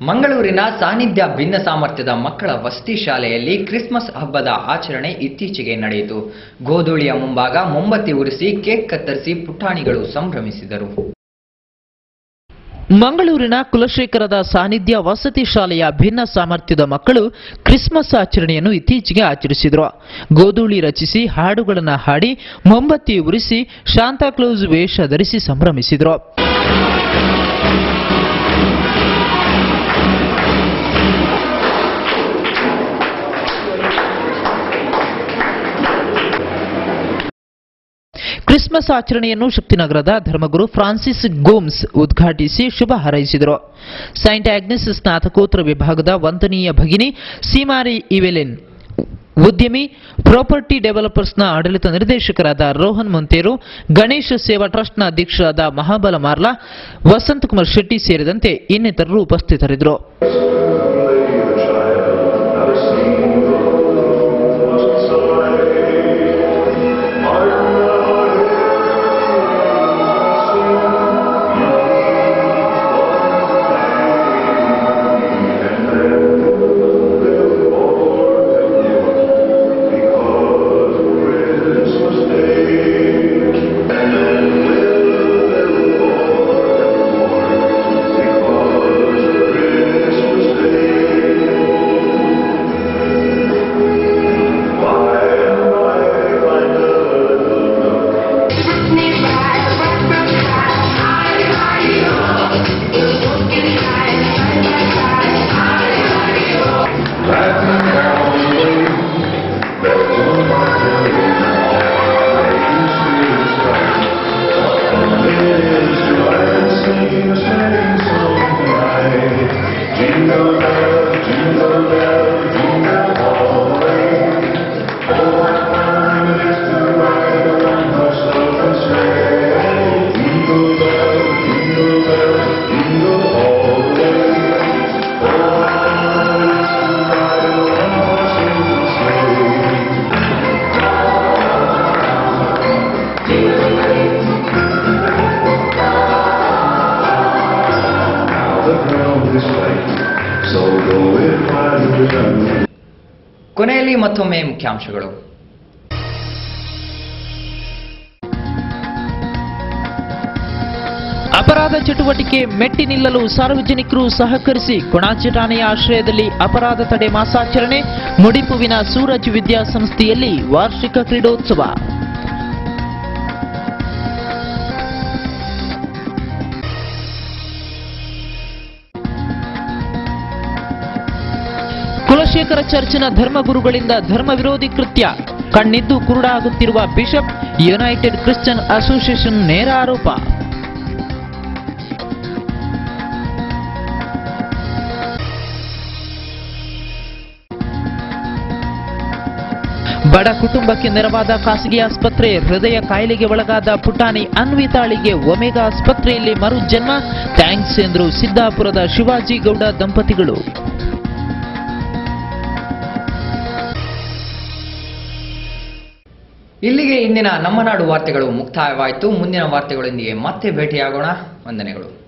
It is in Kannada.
ಮಂಗಳೂರಿನ ಸಾನ್ನಿಧ್ಯ ಭಿನ್ನ ಸಾಮರ್ಥ್ಯದ ಮಕ್ಕಳ ವಸತಿ ಶಾಲೆಯಲ್ಲಿ ಕ್ರಿಸ್ಮಸ್ ಹಬ್ಬದ ಆಚರಣೆ ಇತ್ತೀಚೆಗೆ ನಡೆಯಿತು. ಗೋಧೂಳಿಯ ಮುಂಭಾಗ ಮೊಂಬತ್ತಿ ಉರಿಸಿ ಕೇಕ್ ಕತ್ತರಿಸಿ ಪುಟಾಣಿಗಳು ಸಂಭ್ರಮಿಸಿದರು. ಮಂಗಳೂರಿನ ಕುಲಶೇಖರದ ಸಾನ್ನಿಧ್ಯ ವಸತಿ ಶಾಲೆಯ ಭಿನ್ನ ಸಾಮರ್ಥ್ಯದ ಮಕ್ಕಳು ಕ್ರಿಸ್ಮಸ್ ಆಚರಣೆಯನ್ನು ಇತ್ತೀಚೆಗೆ ಆಚರಿಸಿದರು. ಗೋಧೂಳಿ ರಚಿಸಿ ಹಾಡುಗಳನ್ನು ಹಾಡಿ ಮೊಂಬತ್ತಿ ಉರಿಸಿ ಶಾಂತಾಕ್ಲೌಸ್ ವೇಷ ಧರಿಸಿ ಸಂಭ್ರಮಿಸಿದರು. ಕ್ರಿಸ್ಮಸ್ ಆಚರಣೆಯನ್ನು ಶಕ್ತಿನಗರದ ಧರ್ಮಗುರು ಫ್ರಾನ್ಸಿಸ್ ಗೋಮ್ಸ್ ಉದ್ಘಾಟಿಸಿ ಶುಭ ಹಾರೈಸಿದರು. ಸೈಂಟ್ ಆಗ್ನೆಸ್ ಸ್ನಾತಕೋತ್ತರ ವಿಭಾಗದ ವಂದನೀಯ ಭಗಿನಿ ಸೀಮಾರಿ ಇವೆಲಿನ್, ಉದ್ಯಮಿ ಪ್ರಾಪರ್ಟಿ ಡೆವಲಪರ್ಸ್ನ ಆಡಳಿತ ನಿರ್ದೇಶಕರಾದ ರೋಹನ್ ಮೊಂತೇರು, ಗಣೇಶ ಸೇವಾ ಟ್ರಸ್ಟ್ನ ಅಧ್ಯಕ್ಷರಾದ ಮಹಾಬಲ ಮಾರ್ಲಾ, ವಸಂತಕುಮಾರ್ ಶೆಟ್ಟಿ ಸೇರಿದಂತೆ ಇನ್ನಿತರರು ಉಪಸ್ಥಿತರಿದ್ದರು. ಕೊನೆಯಲ್ಲಿ ಮತ್ತೊಮ್ಮೆ ಮುಖ್ಯಾಂಶಗಳು. ಅಪರಾಧ ಚಟುವಟಿಕೆ ಮೆಟ್ಟಿ ನಿಲ್ಲಲು ಸಾರ್ವಜನಿಕರು ಸಹಕರಿಸಿ ಕೊಣಾಜೆ ಠಾಣೆಯ ಆಶ್ರಯದಲ್ಲಿ ಅಪರಾಧ ತಡೆ ಮಾಸಾಚರಣೆ. ಮುಡಿಪುವಿನ ಸೂರಜ್ ವಿದ್ಯಾಸಂಸ್ಥೆಯಲ್ಲಿ ವಾರ್ಷಿಕ ಕ್ರೀಡೋತ್ಸವ. ಕುಲಶೇಖರ ಚರ್ಚಿನ ಧರ್ಮಗುರುಗಳಿಂದ ಧರ್ಮ ವಿರೋಧಿ ಕೃತ್ಯ, ಕಣ್ಣಿದ್ದು ಕುರುಡಾಗುತ್ತಿರುವ ಬಿಷಪ್, ಯುನೈಟೆಡ್ ಕ್ರಿಶ್ಚಿಯನ್ ಅಸೋಸಿಯೇಷನ್ ನೇರ ಆರೋಪ. ಬಡ ಕುಟುಂಬಕ್ಕೆ ನೆರವಾದ ಖಾಸಗಿ ಆಸ್ಪತ್ರೆ, ಹೃದಯ ಕಾಯಿಲೆಗೆ ಒಳಗಾದ ಪುಟಾಣಿ ಅನ್ವಿತಾಳಿಗೆ ಒಮೆಗಾ ಆಸ್ಪತ್ರೆಯಲ್ಲಿ ಮರುಜನ್ಮ. ಥ್ಯಾಂಕ್ಸ್ ಎಂದರು ಸಿದ್ದಾಪುರದ ಶಿವಾಜಿ ಗೌಡ ದಂಪತಿಗಳು. ಇಲ್ಲಿಗೆ ಇಂದಿನ ನಮ್ಮ ನಾಡು ವಾರ್ತೆಗಳು ಮುಕ್ತಾಯವಾಯಿತು. ಮುಂದಿನ ವಾರ್ತೆಗಳೊಂದಿಗೆ ಮತ್ತೆ ಭೇಟಿಯಾಗೋಣ. ವಂದನೆಗಳು.